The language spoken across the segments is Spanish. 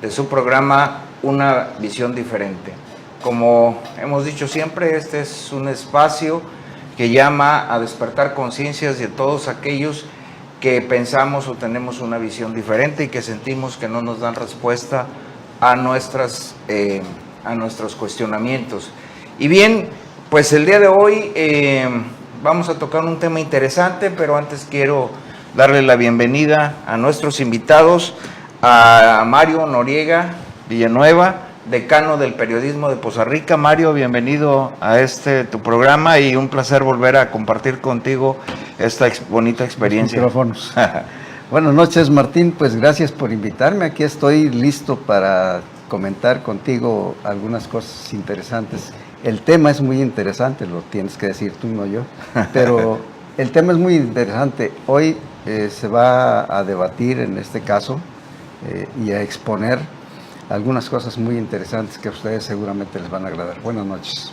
de su programa Una Visión Diferente. Como hemos dicho siempre, este es un espacio que llama a despertar conciencias de todos aquellos que pensamos o tenemos una visión diferente y que sentimos que no nos dan respuesta a nuestros cuestionamientos. Y bien, pues el día de hoy vamos a tocar un tema interesante, pero antes quiero darle la bienvenida a nuestros invitados, a Mario Noriega Villanueva, decano del periodismo de Poza Rica. Mario, bienvenido a tu programa y un placer volver a compartir contigo esta bonita experiencia. Micrófonos. Buenas noches, Martín, pues gracias por invitarme. Aquí estoy listo para comentar contigo algunas cosas interesantes. El tema es muy interesante, lo tienes que decir tú, no yo, pero el tema es muy interesante. Hoy se va a debatir en este caso y a exponer algunas cosas muy interesantes que a ustedes seguramente les van a agradar. Buenas noches.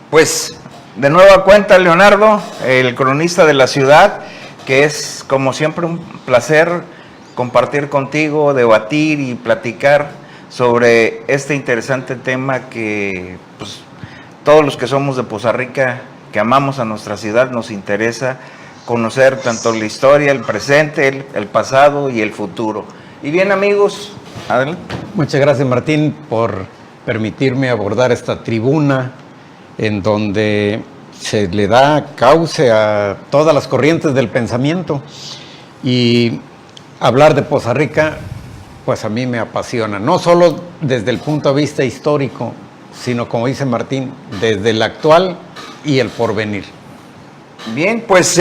Pues de nueva cuenta, Leonardo, el cronista de la ciudad, que es como siempre un placer compartir contigo, debatir y platicar sobre este interesante tema que pues, todos los que somos de Poza Rica, que amamos a nuestra ciudad, nos interesa conocer tanto la historia, el presente, el pasado y el futuro. Y bien, amigos, adelante. Muchas gracias, Martín, por permitirme abordar esta tribuna en donde se le da cauce a todas las corrientes del pensamiento, y hablar de Poza Rica pues a mí me apasiona, no solo desde el punto de vista histórico, sino, como dice Martín, desde el actual y el porvenir. Bien, pues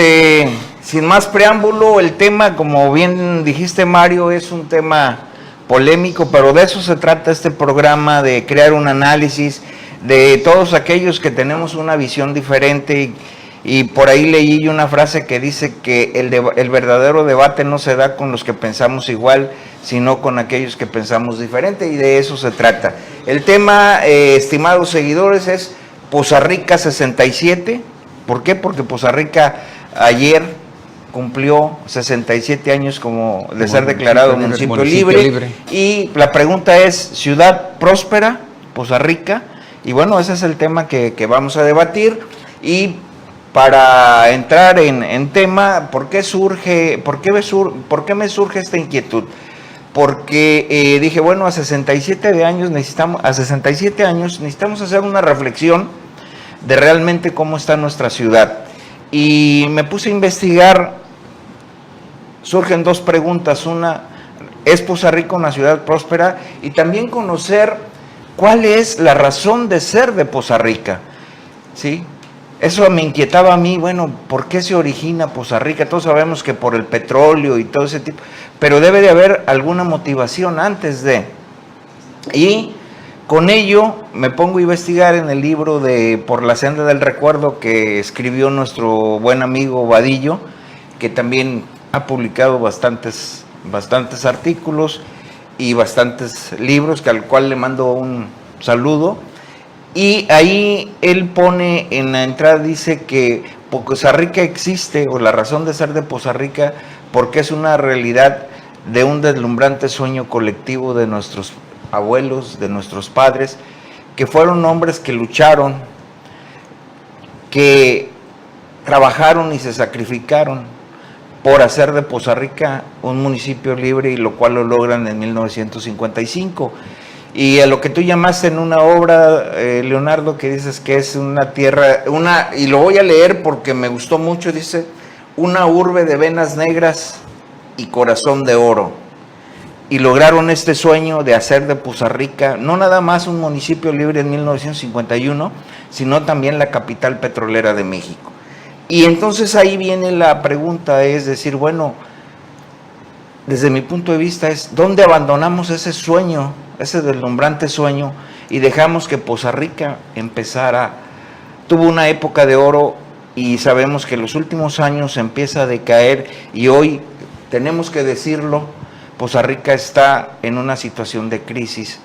sin más preámbulo, el tema, como bien dijiste, Mario, es un tema polémico, pero de eso se trata este programa, de crear un análisis de todos aquellos que tenemos una visión diferente, y por ahí leí una frase que dice que el verdadero debate no se da con los que pensamos igual, sino con aquellos que pensamos diferente, y de eso se trata. El tema, estimados seguidores, es Poza Rica 67. ¿Por qué? Porque Poza Rica ayer cumplió 67 años de ser declarado municipio libre. Y la pregunta es, ¿ciudad próspera, Poza Rica? Y bueno, ese es el tema que vamos a debatir. Y para entrar en tema, ¿por qué me surge esta inquietud? Porque dije, bueno, a 67 años necesitamos hacer una reflexión de realmente cómo está nuestra ciudad. Y me puse a investigar. Surgen dos preguntas. Una, ¿es Poza Rica una ciudad próspera? Y también conocer cuál es la razón de ser de Poza Rica, ¿sí? Eso me inquietaba a mí. Bueno, ¿por qué se origina Poza Rica? Todos sabemos que por el petróleo y todo ese tipo, pero debe de haber alguna motivación antes de. Y con ello me pongo a investigar en el libro de Por la Senda del Recuerdo, que escribió nuestro buen amigo Vadillo, que también ha publicado bastantes artículos y bastantes libros, al cual le mando un saludo. Y ahí él pone en la entrada, dice que Poza Rica existe, o la razón de ser de Poza Rica, porque es una realidad de un deslumbrante sueño colectivo de nuestros abuelos, de nuestros padres, que fueron hombres que lucharon, que trabajaron y se sacrificaron por hacer de Poza Rica un municipio libre, y lo cual lo logran en 1955. Y a lo que tú llamaste en una obra, Leonardo, que dices que es una tierra, y lo voy a leer porque me gustó mucho, dice, una urbe de venas negras y corazón de oro. Y lograron este sueño de hacer de Poza Rica no nada más un municipio libre en 1951, sino también la capital petrolera de México. Y entonces ahí viene la pregunta, es decir, bueno, desde mi punto de vista es, ¿dónde abandonamos ese sueño, ese deslumbrante sueño, y dejamos que Poza Rica tuvo una época de oro, y sabemos que en los últimos años empieza a decaer, y hoy tenemos que decirlo, Poza Rica está en una situación de crisis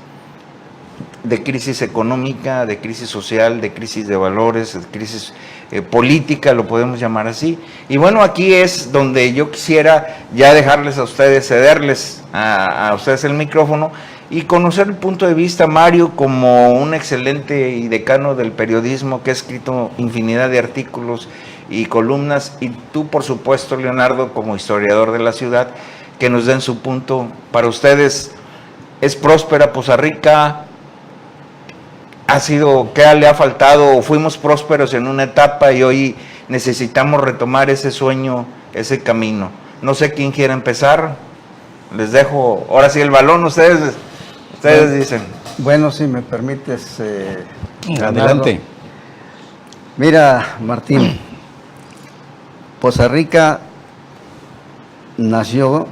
de crisis económica, de crisis social, de crisis de valores, de crisis política, lo podemos llamar así. Y bueno, aquí es donde yo quisiera ya dejarles a ustedes, cederles a ustedes el micrófono y conocer el punto de vista, Mario, como un excelente y decano del periodismo que ha escrito infinidad de artículos y columnas, y tú, por supuesto, Leonardo, como historiador de la ciudad, que nos den su punto. Para ustedes, ¿es próspera Poza Rica? ¿Ha sido, qué le ha faltado? ¿Fuimos prósperos en una etapa y hoy necesitamos retomar ese sueño, ese camino? No sé quién quiere empezar. Les dejo, ahora sí, el balón, ustedes dicen. Bueno, si me permites, Adelante. Mira, Martín, Poza Rica nació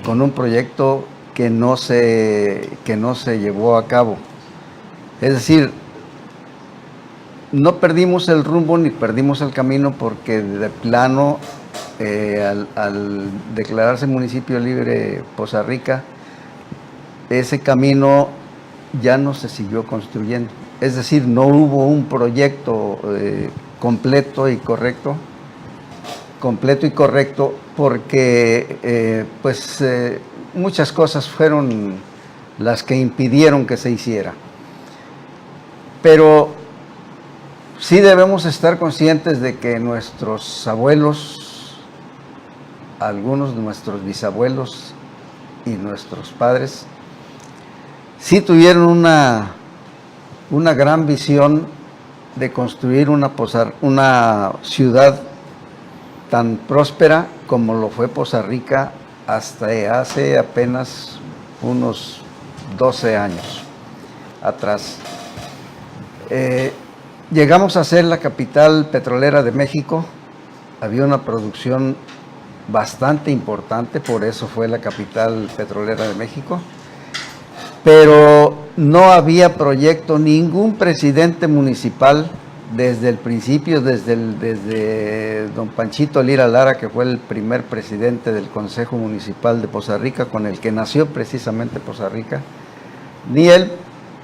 con un proyecto que no se llevó a cabo. Es decir, no perdimos el rumbo ni perdimos el camino porque de plano, al declararse municipio libre Poza Rica, ese camino ya no se siguió construyendo. Es decir, no hubo un proyecto completo y correcto porque muchas cosas fueron las que impidieron que se hiciera. Pero sí debemos estar conscientes de que nuestros abuelos, algunos de nuestros bisabuelos y nuestros padres, sí tuvieron una gran visión de construir una ciudad tan próspera como lo fue Poza Rica hasta hace apenas unos 12 años atrás. Llegamos a ser la capital petrolera de México. Había una producción bastante importante, por eso fue la capital petrolera de México. Pero no había proyecto, ningún presidente municipal desde el principio, desde don Panchito Lira Lara, que fue el primer presidente del Consejo Municipal de Poza Rica, con el que nació precisamente Poza Rica, ni él,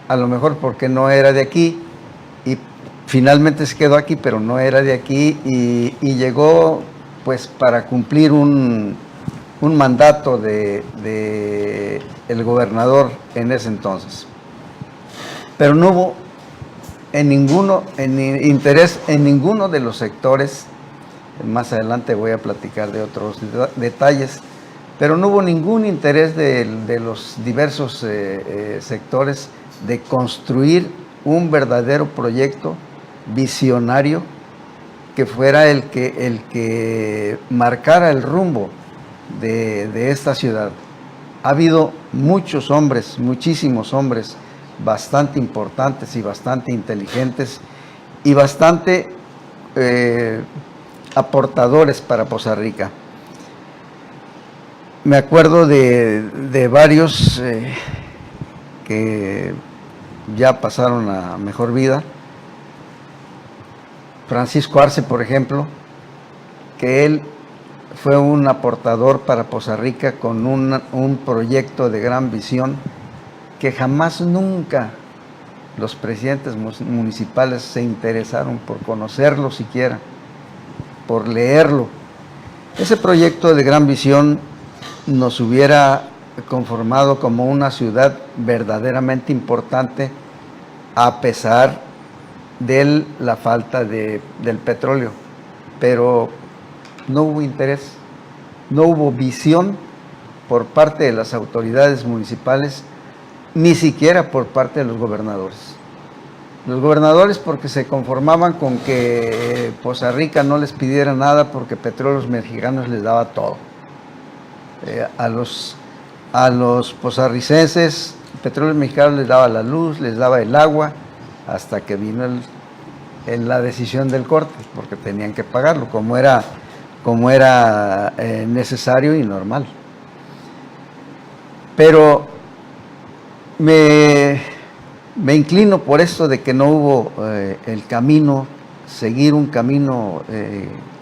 a lo mejor porque no era de aquí, y finalmente se quedó aquí, pero no era de aquí, y llegó pues para cumplir un mandato de el gobernador en ese entonces. Pero no hubo interés en ninguno de los sectores. Más adelante voy a platicar de otros detalles, pero no hubo ningún interés de los diversos sectores de construir un verdadero proyecto visionario que fuera el que marcara el rumbo de esta ciudad. Ha habido muchos hombres, muchísimos hombres, bastante importantes y bastante inteligentes y bastante aportadores para Poza Rica. Me acuerdo de varios que ya pasaron a mejor vida. Francisco Arce, por ejemplo, que él fue un aportador para Poza Rica con un proyecto de gran visión que jamás nunca los presidentes municipales se interesaron por conocerlo siquiera, por leerlo. Ese proyecto de gran visión nos hubiera conformado como una ciudad verdaderamente importante a pesar de la falta del petróleo, pero no hubo interés, no hubo visión por parte de las autoridades municipales, ni siquiera por parte de los gobernadores. Los gobernadores porque se conformaban con que Poza Rica no les pidiera nada porque Petróleos Mexicanos les daba todo. A los pozarricenses, Petróleos Mexicanos les daba la luz, les daba el agua, hasta que vino la decisión del corte, porque tenían que pagarlo, como era necesario y normal. Pero me inclino por esto de que no hubo el camino, seguir un camino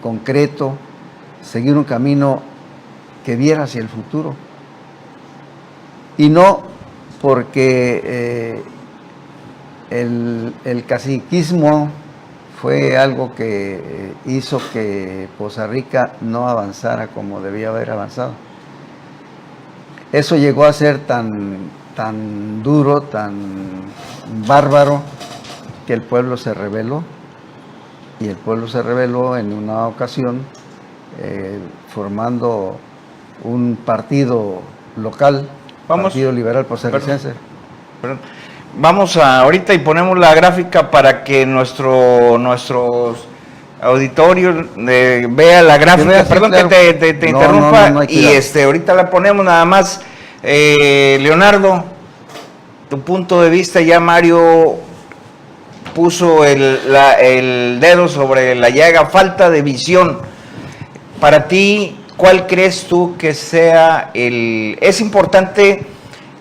concreto, seguir un camino que viera hacia el futuro. Y no porque el caciquismo fue algo que hizo que Poza Rica no avanzara como debía haber avanzado. Eso llegó a ser tan duro, tan bárbaro, que el pueblo se rebeló. Y el pueblo se rebeló en una ocasión formando un partido local, Partido Liberal Costarricense. Perdón. Vamos ahorita y ponemos la gráfica para que nuestros auditorios vea la gráfica. Perdón, claro, que te interrumpa. No, y ahorita la ponemos nada más. Leonardo, tu punto de vista. Ya Mario puso el dedo sobre la llaga, falta de visión. Para ti, ¿cuál crees tú que sea es importante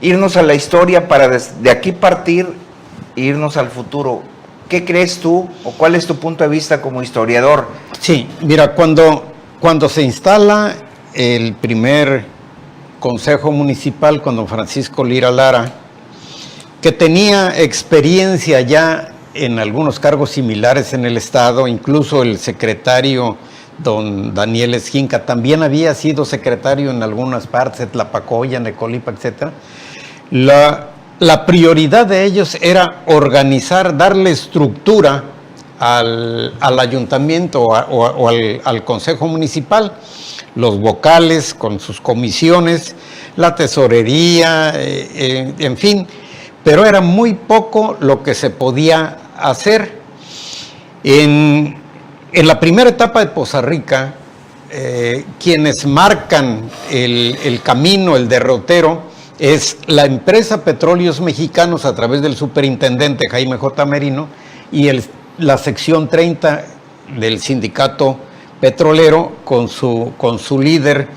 irnos a la historia para de aquí partir e irnos al futuro? ¿Qué crees tú o cuál es tu punto de vista como historiador? Sí, mira, cuando se instala el primer Consejo Municipal con don Francisco Lira Lara, que tenía experiencia ya en algunos cargos similares en el Estado, incluso el secretario don Daniel Esquinca también había sido secretario en algunas partes, Tlapacoya, Necolipa, etc. La prioridad de ellos era organizar, darle estructura al ayuntamiento o al Consejo Municipal, los vocales con sus comisiones, la tesorería, en fin, pero era muy poco lo que se podía hacer. En la primera etapa de Poza Rica, quienes marcan el camino, el derrotero, es la empresa Petróleos Mexicanos a través del superintendente Jaime J. Merino y la sección 30 del sindicato petrolero con su líder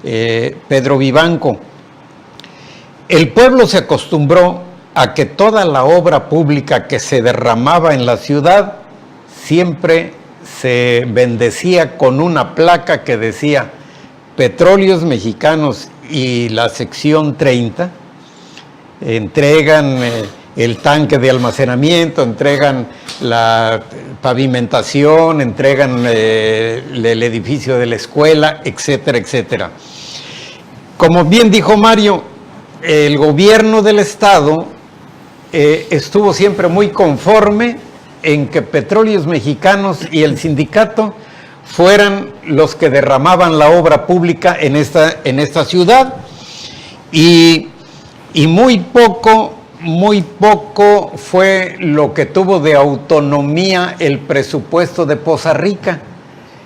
Pedro Vivanco. El pueblo se acostumbró a que toda la obra pública que se derramaba en la ciudad siempre se bendecía con una placa que decía Petróleos Mexicanos y la sección 30 entregan el tanque de almacenamiento, entregan la pavimentación, entregan el edificio de la escuela, etcétera, etcétera. Como bien dijo Mario, el gobierno del Estado estuvo siempre muy conforme en que Petróleos Mexicanos y el sindicato fueran los que derramaban la obra pública en esta ciudad, y muy poco fue lo que tuvo de autonomía el presupuesto de Poza Rica.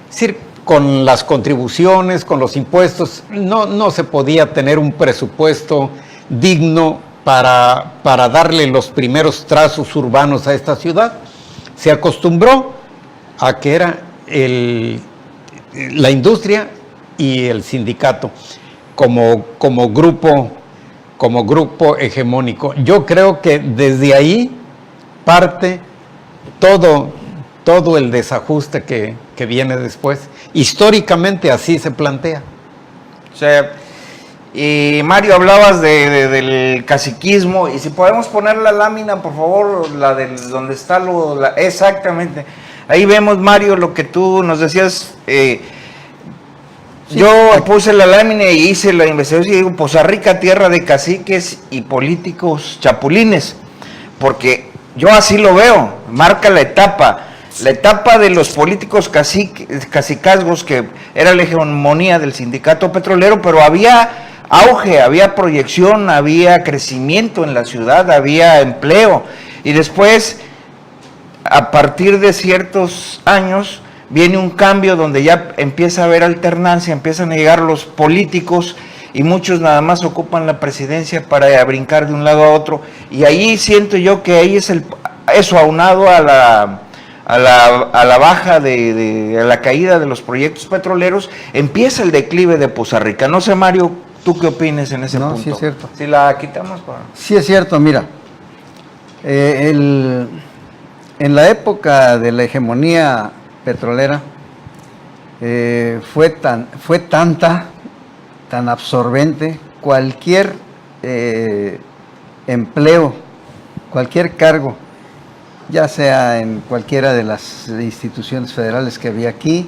Es decir, con las contribuciones, con los impuestos, no se podía tener un presupuesto digno para darle los primeros trazos urbanos a esta ciudad. Se acostumbró a que era la industria y el sindicato como grupo hegemónico. Yo creo que desde ahí parte todo el desajuste que viene después. Históricamente así se plantea. O sea, y Mario, hablabas del caciquismo, y si podemos poner la lámina, por favor, la donde está exactamente. Ahí vemos, Mario, lo que tú nos decías. Sí, yo puse la lámina y hice la investigación y digo, Poza Rica, tierra de caciques y políticos chapulines, porque yo así lo veo, marca la etapa de los políticos cacicazgos, que era la hegemonía del sindicato petrolero, pero había auge, había proyección, había crecimiento en la ciudad, había empleo, y después, a partir de ciertos años, viene un cambio donde ya empieza a haber alternancia, empiezan a llegar los políticos y muchos nada más ocupan la presidencia para brincar de un lado a otro, y ahí siento yo que ahí es eso aunado a la baja a la caída de los proyectos petroleros, empieza el declive de Poza Rica. No sé, Mario, ¿tú qué opinas en ese punto? Sí, es cierto. Si la quitamos Sí, es cierto, mira. En la época de la hegemonía petrolera, fue tan absorbente, cualquier empleo, cualquier cargo ya sea en cualquiera de las instituciones federales que había aquí,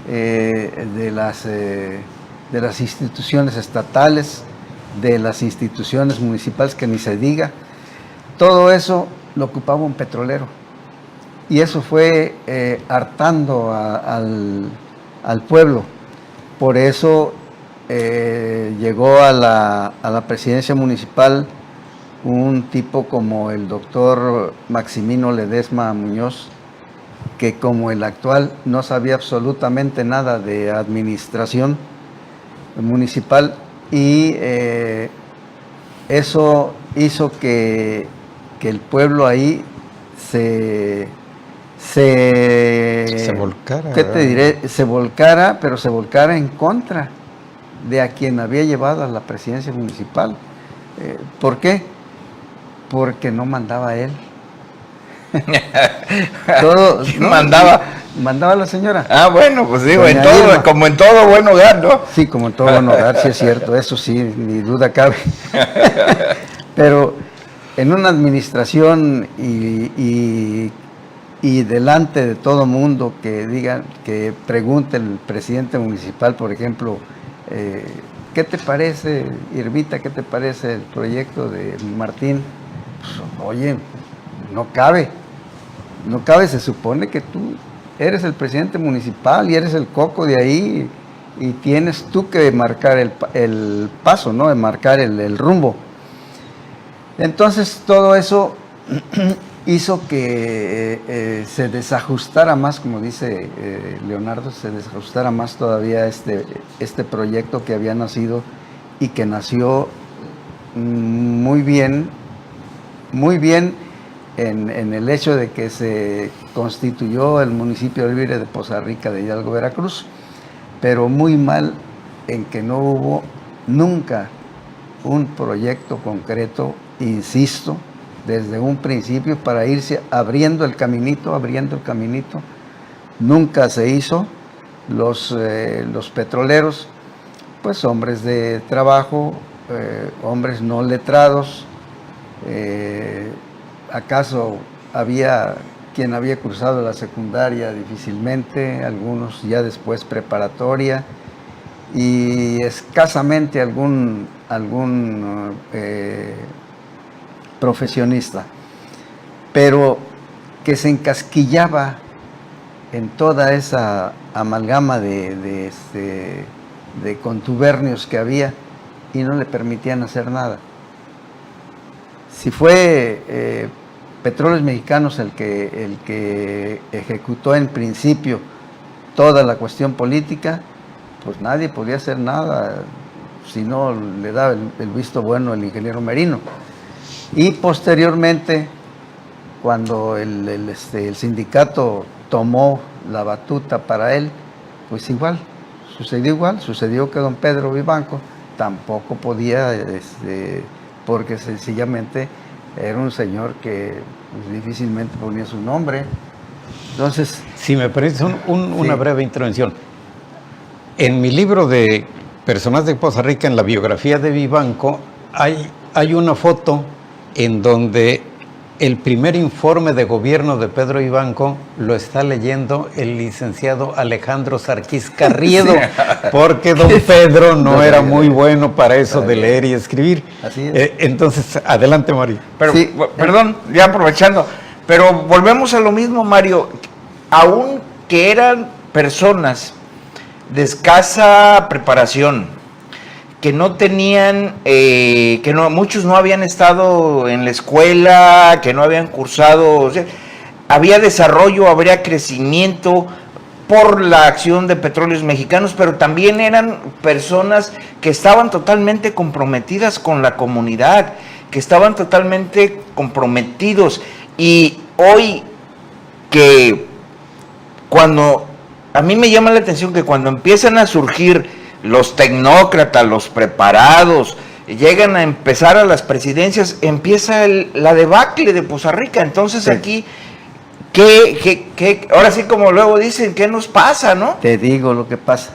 de las instituciones estatales, de las instituciones municipales, que ni se diga. Todo eso lo ocupaba un petrolero. Y eso fue hartando al pueblo. Por eso llegó a la presidencia municipal un tipo como el doctor Maximino Ledesma Muñoz, que como el actual no sabía absolutamente nada de administración municipal, y eso hizo que el pueblo ahí se volcara. ¿Qué te diré? Se volcara, pero se volcara en contra de a quien había llevado a la presidencia municipal. ¿Por qué? Porque no mandaba él. Todo, ¿Quién ¿no? mandaba? Mandaba la señora. Ah, bueno, pues digo, Doña Irma. como en todo buen hogar, ¿no? Sí, como en todo buen hogar, sí es cierto, eso sí, ni duda cabe. Pero en una administración y delante de todo mundo que digan, que pregunte el presidente municipal, por ejemplo, ¿qué te parece, Irmita, qué te parece el proyecto de Martín? Pues, oye, no cabe, se supone que tú eres el presidente municipal y eres el coco de ahí y tienes tú que marcar el paso, ¿no? De marcar el rumbo. Entonces todo eso hizo que se desajustara más, como dice Leonardo, se desajustara más todavía este proyecto que había nacido y que nació muy bien en el hecho de que se constituyó el municipio libre de Poza Rica de Hidalgo, Veracruz, pero muy mal en que no hubo nunca un proyecto concreto, insisto, desde un principio para irse abriendo el caminito, nunca se hizo. Los petroleros, pues hombres de trabajo, hombres no letrados, acaso había quien había cursado la secundaria difícilmente, algunos ya después preparatoria, y escasamente algún profesionista, pero que se encasquillaba en toda esa amalgama de contubernios que había y no le permitían hacer nada. Si fue Petróleos Mexicanos el que ejecutó en principio toda la cuestión política, pues nadie podía hacer nada si no le daba el visto bueno el ingeniero Merino. Y posteriormente, cuando el sindicato tomó la batuta para él, pues sucedió que don Pedro Vivanco tampoco podía, porque sencillamente era un señor que pues, difícilmente ponía su nombre. Entonces, si me permites una sí. breve intervención. En mi libro de Personas de Poza Rica, en la biografía de Vivanco, hay una foto en donde el primer informe de gobierno de Pedro Vivanco lo está leyendo el licenciado Alejandro Sarquís Carriedo, sí. Porque don Pedro no era muy bueno para eso de leer y escribir. Así es. Entonces, adelante, Mario. Pero, sí. Perdón, ya aprovechando, pero volvemos a lo mismo, Mario. Aún que eran personas de escasa preparación, que no tenían, muchos no habían estado en la escuela, que no habían cursado, o sea, había desarrollo, habría crecimiento por la acción de Petróleos Mexicanos, pero también eran personas que estaban totalmente comprometidas con la comunidad, que estaban totalmente comprometidos. Y hoy que a mí me llama la atención que cuando empiezan a surgir los tecnócratas, los preparados, llegan a empezar a las presidencias, empieza la debacle de Poza Rica. Entonces sí. Aquí, ahora sí como luego dicen, ¿qué nos pasa, no? Te digo lo que pasa.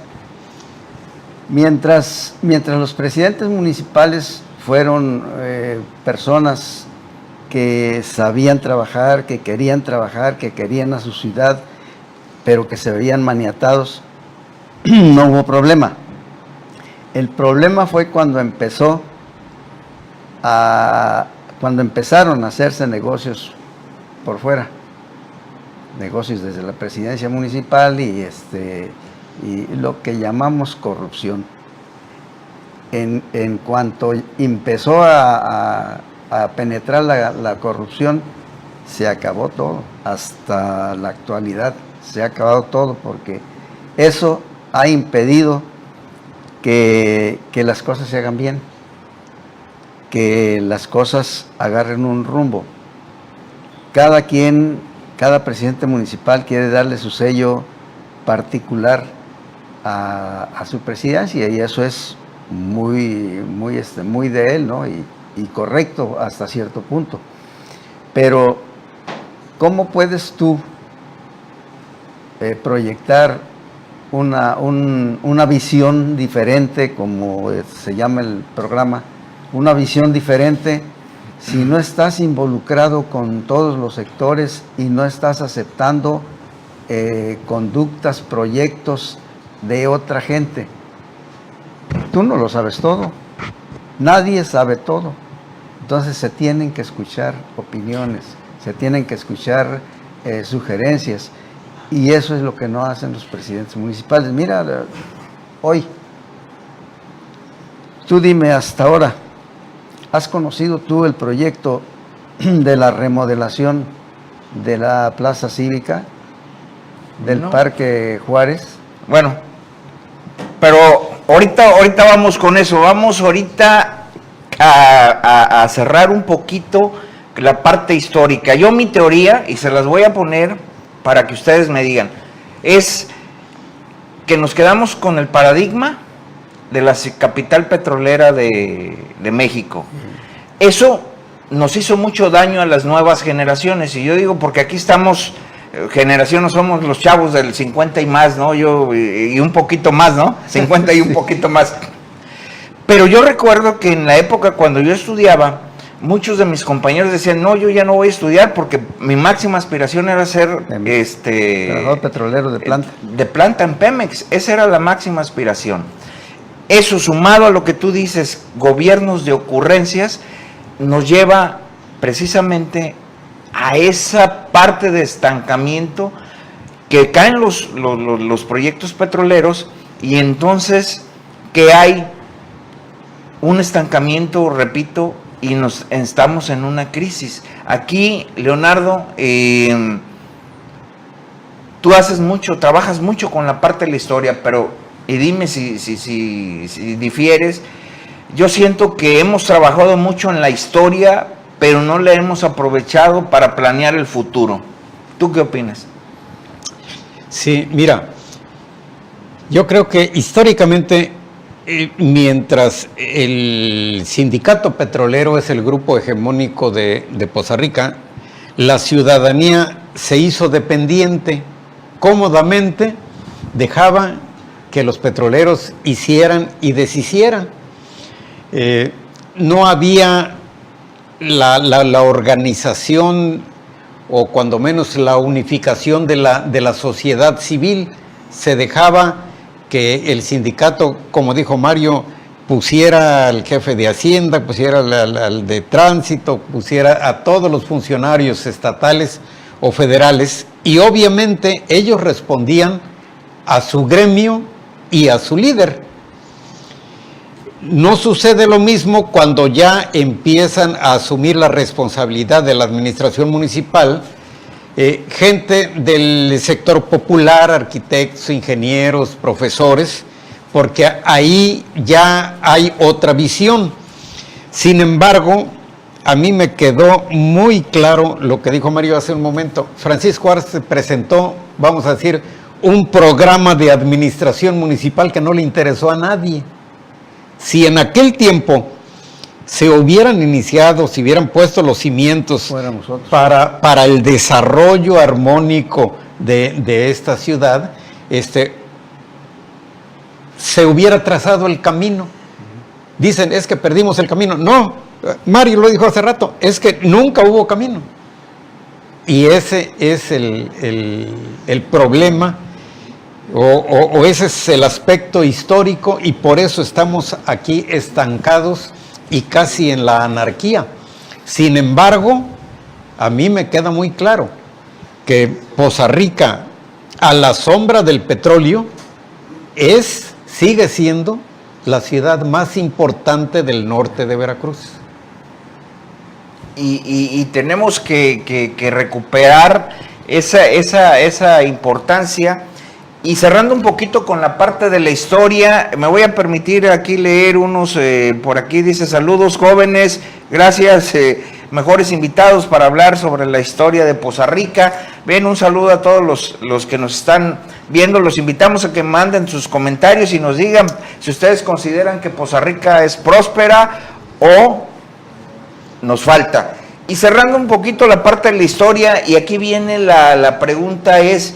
Mientras los presidentes municipales fueron personas que sabían trabajar, que querían a su ciudad, pero que se veían maniatados, no hubo problema. El problema fue cuando empezaron a hacerse negocios por fuera, negocios desde la presidencia municipal y lo que llamamos corrupción. En cuanto empezó a penetrar la corrupción, se acabó todo. Hasta la actualidad se ha acabado todo, porque eso ha impedido que las cosas se hagan bien, que las cosas agarren un rumbo. Cada presidente municipal quiere darle su sello particular a su presidencia, y eso es muy de él, ¿no? Y correcto hasta cierto punto. Pero ¿cómo puedes tú proyectar una visión diferente, como se llama el programa, una visión diferente, si no estás involucrado con todos los sectores y no estás aceptando conductas, proyectos de otra gente? Tú no lo sabes todo, nadie sabe todo. Entonces se tienen que escuchar opiniones, se tienen que escuchar sugerencias, y eso es lo que no hacen los presidentes municipales. Mira, hoy, tú dime hasta ahora, ¿has conocido tú el proyecto de la remodelación de la Plaza Cívica, del Parque Juárez? Bueno, pero ahorita vamos con eso. Vamos ahorita a cerrar un poquito la parte histórica. Yo mi teoría, y se las voy a poner para que ustedes me digan, es que nos quedamos con el paradigma de la capital petrolera de México. Eso nos hizo mucho daño a las nuevas generaciones, y yo digo porque aquí estamos, generación, no somos los chavos del 50 y más, ¿no? Yo y un poquito más, ¿no? 50 y un poquito más. Pero yo recuerdo que en la época cuando yo estudiaba, muchos de mis compañeros decían, no, yo ya no voy a estudiar porque mi máxima aspiración era ser trabajador petrolero de planta. De planta en Pemex. Esa era la máxima aspiración. Eso, sumado a lo que tú dices, gobiernos de ocurrencias, nos lleva precisamente a esa parte de estancamiento, que caen los proyectos petroleros, y entonces que hay un estancamiento, repito, y estamos en una crisis. Aquí, Leonardo, tú trabajas mucho con la parte de la historia, pero, y dime si difieres, yo siento que hemos trabajado mucho en la historia, pero no la hemos aprovechado para planear el futuro. ¿Tú qué opinas? Sí, mira, yo creo que históricamente, mientras el sindicato petrolero es el grupo hegemónico de Poza Rica, la ciudadanía se hizo dependiente, cómodamente dejaba que los petroleros hicieran y deshicieran. No había la organización, o cuando menos la unificación de la sociedad civil. Se dejaba que el sindicato, como dijo Mario, pusiera al jefe de Hacienda, pusiera al de Tránsito, pusiera a todos los funcionarios estatales o federales, y obviamente ellos respondían a su gremio y a su líder. No sucede lo mismo cuando ya empiezan a asumir la responsabilidad de la administración municipal gente del sector popular, arquitectos, ingenieros, profesores, porque ahí ya hay otra visión. Sin embargo, a mí me quedó muy claro lo que dijo Mario hace un momento. Francisco Arce presentó, vamos a decir, un programa de administración municipal que no le interesó a nadie. Si en aquel tiempo se hubieran iniciado, si hubieran puesto los cimientos para el desarrollo armónico de esta ciudad, se hubiera trazado el camino. Dicen, es que perdimos el camino. No, Mario lo dijo hace rato, es que nunca hubo camino. Y ese es el problema, o ese es el aspecto histórico, y por eso estamos aquí estancados y casi en la anarquía. Sin embargo, a mí me queda muy claro que Poza Rica, a la sombra del petróleo, sigue siendo la ciudad más importante del norte de Veracruz. Y tenemos que recuperar esa importancia. Y cerrando un poquito con la parte de la historia, me voy a permitir aquí leer unos, por aquí dice: saludos jóvenes, gracias, mejores invitados para hablar sobre la historia de Poza Rica. Ven, un saludo a todos los que nos están viendo. Los invitamos a que manden sus comentarios y nos digan si ustedes consideran que Poza Rica es próspera o nos falta. Y cerrando un poquito la parte de la historia, y aquí viene la pregunta es,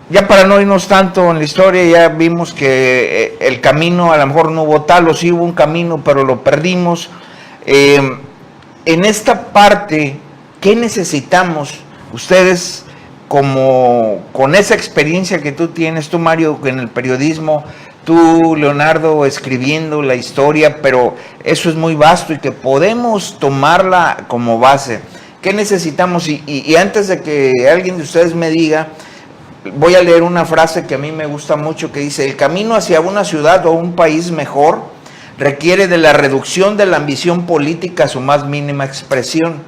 ya para no irnos tanto en la historia, ya vimos que el camino a lo mejor no hubo tal, o sí hubo un camino, pero lo perdimos. En esta parte, ¿qué necesitamos ustedes con esa experiencia que tú tienes, tú Mario en el periodismo, tú Leonardo escribiendo la historia, pero eso es muy vasto y que podemos tomarla como base? ¿Qué necesitamos? Y antes de que alguien de ustedes me diga, voy a leer una frase que a mí me gusta mucho, que dice: el camino hacia una ciudad o un país mejor requiere de la reducción de la ambición política a su más mínima expresión.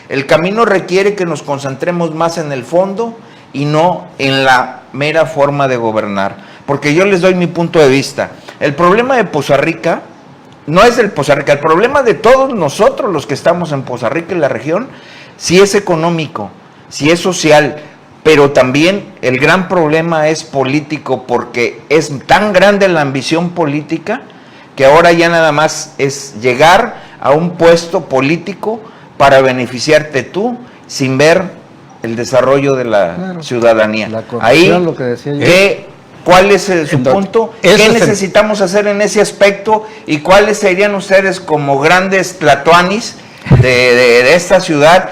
El camino requiere que nos concentremos más en el fondo y no en la mera forma de gobernar. Porque yo les doy mi punto de vista. El problema de Poza Rica no es del Poza Rica, el problema de todos nosotros los que estamos en Poza Rica y la región, sí es económico, sí es social, pero también el gran problema es político, porque es tan grande la ambición política que ahora ya nada más es llegar a un puesto político para beneficiarte tú sin ver el desarrollo de la ciudadanía. La corrupción, ahí, lo que decía yo. ¿cuál es su punto? ¿Qué necesitamos hacer en ese aspecto? ¿Y cuáles serían ustedes como grandes tlatoanis de esta ciudad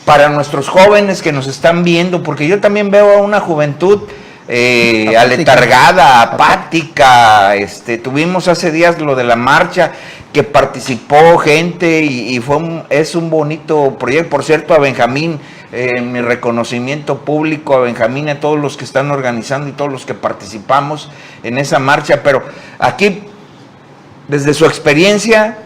para nuestros jóvenes que nos están viendo? Porque yo también veo a una juventud aletargada, apática. Tuvimos hace días lo de la marcha, que participó gente y es un bonito proyecto. Por cierto, a Benjamín, mi reconocimiento público a Benjamín, a todos los que están organizando y todos los que participamos en esa marcha. Pero aquí, desde su experiencia,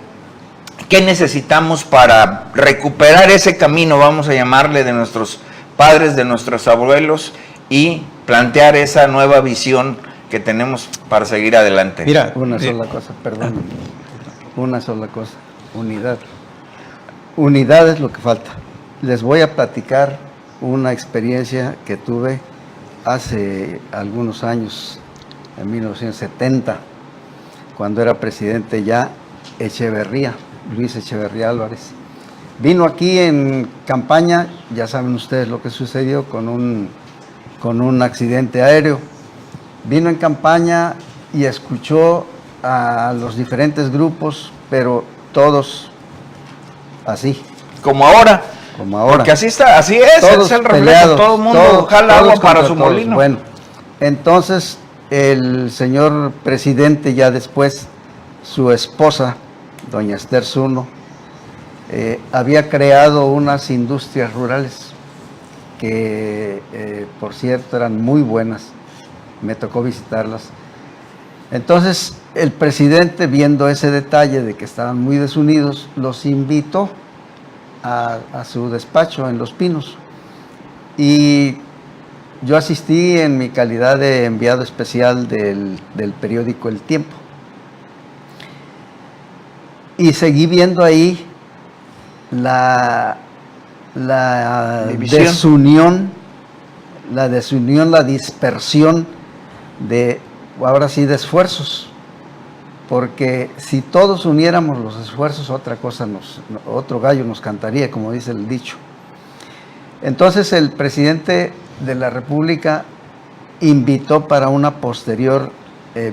¿qué necesitamos para recuperar ese camino, vamos a llamarle, de nuestros padres, de nuestros abuelos, y plantear esa nueva visión que tenemos para seguir adelante? Mira, Una sola cosa, perdón. Una sola cosa, unidad. Unidad es lo que falta. Les voy a platicar una experiencia que tuve hace algunos años, en 1970, cuando era presidente ya Echeverría, Luis Echeverría Álvarez. Vino aquí en campaña, ya saben ustedes lo que sucedió con un accidente aéreo. Vino en campaña y escuchó a los diferentes grupos, pero todos así. Como ahora. Como ahora. Porque así está, así es, Todos es el reflejo, peleados, todo el mundo jala todos agua para contra su todos. molino. Bueno, entonces el señor presidente, ya después, su esposa, doña Esther Zuno, había creado unas industrias rurales que, por cierto, eran muy buenas. Me tocó visitarlas. Entonces, el presidente, viendo ese detalle de que estaban muy desunidos, los invitó a su despacho en Los Pinos. Y yo asistí en mi calidad de enviado especial del periódico El Tiempo. Y seguí viendo ahí la desunión, la dispersión de, ahora sí, de esfuerzos. Porque si todos uniéramos los esfuerzos, otro gallo nos cantaría, como dice el dicho. Entonces el presidente de la República invitó para una posterior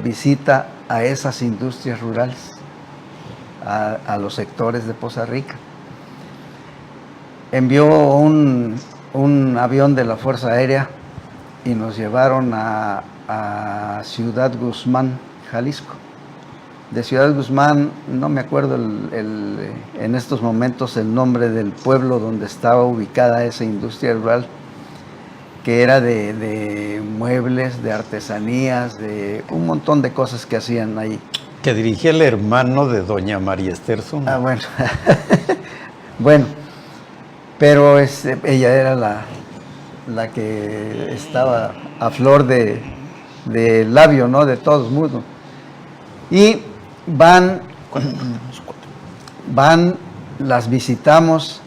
visita a esas industrias rurales, a los sectores de Poza Rica. Envió un avión de la Fuerza Aérea y nos llevaron a Ciudad Guzmán, Jalisco. De Ciudad Guzmán, no me acuerdo en estos momentos el nombre del pueblo donde estaba ubicada esa industria rural, que era de muebles, de artesanías, de un montón de cosas que hacían ahí. Que dirigía el hermano de doña María Esther Zuna. Ah, bueno. Bueno, pero ella era la que estaba a flor de labio, ¿no? De todos modos. Y van, las visitamos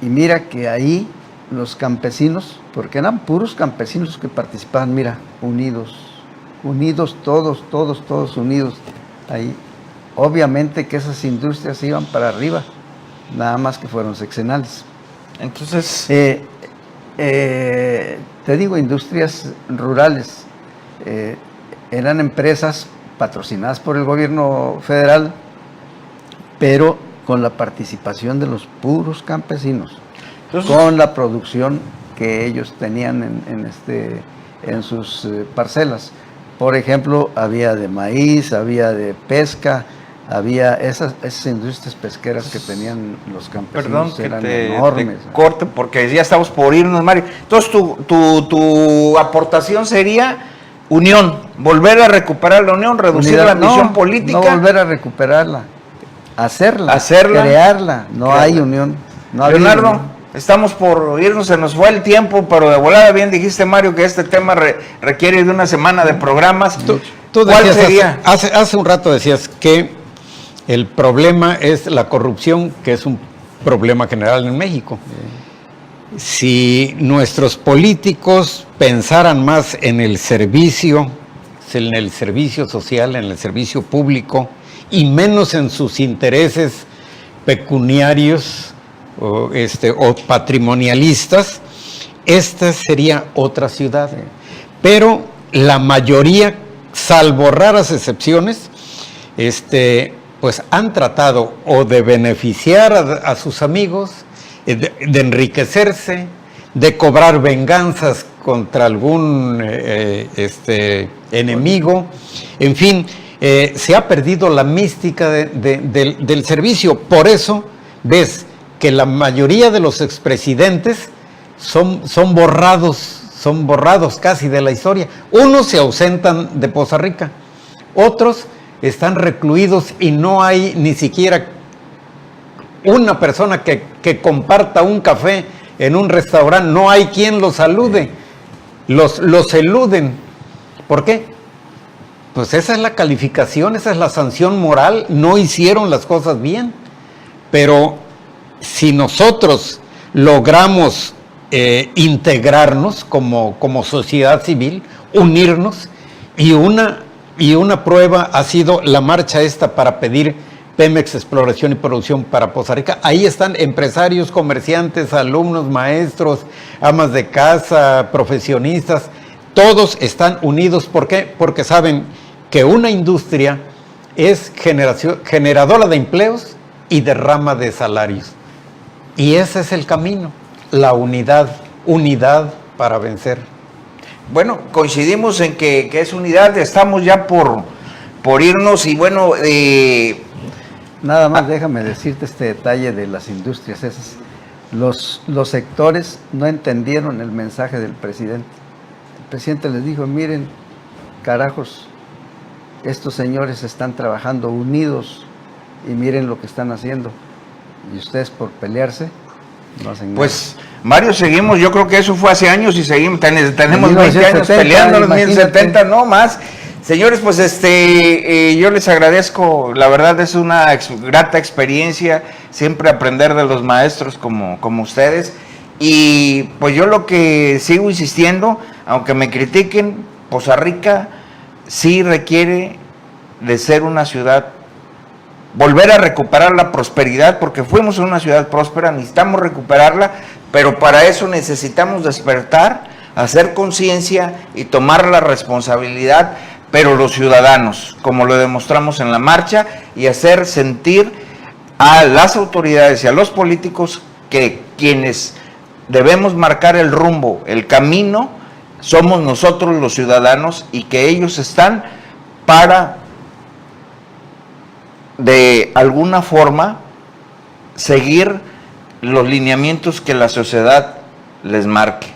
y mira que ahí los campesinos, porque eran puros campesinos que participaban, mira, unidos, todos unidos ahí. Obviamente que esas industrias iban para arriba, nada más que fueron seccionales. Entonces, te digo, industrias rurales, eran empresas patrocinadas por el gobierno federal, pero con la participación de los puros campesinos, entonces, con la producción que ellos tenían en sus parcelas. Por ejemplo, había de maíz, había de pesca, había esas industrias pesqueras que tenían los campesinos. perdón que eran te enormes. corte porque ya estamos por irnos, Mario. Entonces, tu aportación sería unión, volver a recuperar la unión, reducir Unidad, la ambición política. No volver a recuperarla, hacerla, crearla. No hay unión. No Leonardo, unión. estamos por irnos, se nos fue el tiempo, pero de volada bien dijiste, Mario, que este tema requiere de una semana de programas. Tú ¿Cuál decías, sería? Hace un rato decías que el problema es la corrupción, que es un problema general en México. Si nuestros políticos pensaran más en el servicio social, en el servicio público, y menos en sus intereses pecuniarios o patrimonialistas, esta sería otra ciudad. Pero la mayoría, salvo raras excepciones, pues han tratado o de beneficiar a sus amigos, de enriquecerse, de cobrar venganzas contra algún enemigo. En fin, se ha perdido la mística del servicio. Por eso ves que la mayoría de los expresidentes son borrados casi de la historia. Unos se ausentan de Poza Rica, otros están recluidos y no hay ni siquiera una persona que comparta un café en un restaurante, no hay quien los salude, los eluden. ¿Por qué? Pues esa es la calificación, esa es la sanción moral, no hicieron las cosas bien. Pero si nosotros logramos integrarnos como sociedad civil, unirnos, y una prueba ha sido la marcha esta para pedir Pemex Exploración y Producción para Poza Rica. Ahí están empresarios, comerciantes, alumnos, maestros, amas de casa, profesionistas, todos están unidos. ¿Por qué? Porque saben que una industria es generadora de empleos y derrama de salarios. Y ese es el camino, la unidad para vencer. Bueno, coincidimos en que es unidad, estamos ya por irnos y bueno... Nada más déjame decirte este detalle de las industrias esas. Los sectores no entendieron el mensaje del presidente. El presidente les dijo, miren, carajos, estos señores están trabajando unidos y miren lo que están haciendo. Y ustedes por pelearse no hacen nada. Pues, Mario, seguimos, yo creo que eso fue hace años y seguimos, tenemos 20 años 70, peleándonos, imagínate. 1070, no más. Señores, pues yo les agradezco, la verdad es una grata experiencia, siempre aprender de los maestros como ustedes. Y pues yo lo que sigo insistiendo, aunque me critiquen, Poza Rica sí requiere de ser una ciudad, volver a recuperar la prosperidad, porque fuimos una ciudad próspera, necesitamos recuperarla, pero para eso necesitamos despertar, hacer conciencia y tomar la responsabilidad, pero los ciudadanos, como lo demostramos en la marcha, y hacer sentir a las autoridades y a los políticos que quienes debemos marcar el rumbo, el camino, somos nosotros los ciudadanos, y que ellos están para, de alguna forma, seguir los lineamientos que la sociedad les marque.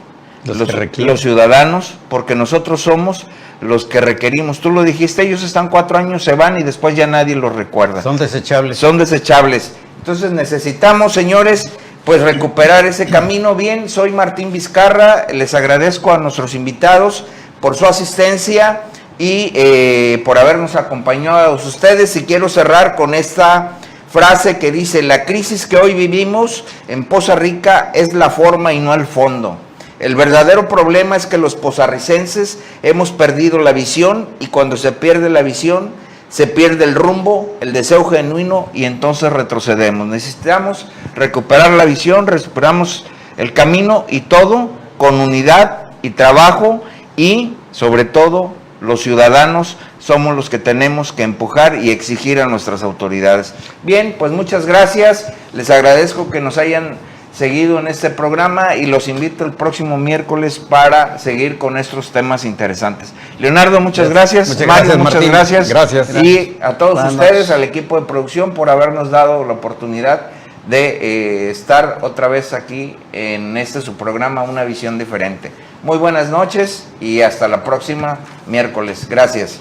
Los ciudadanos, porque nosotros somos los que requerimos. Tú lo dijiste, ellos están 4 años, se van y después ya nadie los recuerda. Son desechables. Son desechables. Entonces necesitamos, señores, pues recuperar ese camino. Bien, soy Martín Vizcarra, les agradezco a nuestros invitados por su asistencia y por habernos acompañado a ustedes, y quiero cerrar con esta frase que dice: la crisis que hoy vivimos en Poza Rica es la forma y no el fondo. El verdadero problema es que los pozarricenses hemos perdido la visión, y cuando se pierde la visión, se pierde el rumbo, el deseo genuino, y entonces retrocedemos. Necesitamos recuperar la visión, recuperamos el camino, y todo con unidad y trabajo, y sobre todo los ciudadanos somos los que tenemos que empujar y exigir a nuestras autoridades. Bien, pues muchas gracias, les agradezco que nos hayan seguido en este programa y los invito el próximo miércoles para seguir con estos temas interesantes. Leonardo, muchas gracias. Muchas Mario, gracias, muchas Martín. gracias. Gracias. Y a todos ustedes, al equipo de producción, por habernos dado la oportunidad de estar otra vez aquí en su programa, Una Visión Diferente. Muy buenas noches y hasta la próxima miércoles. Gracias.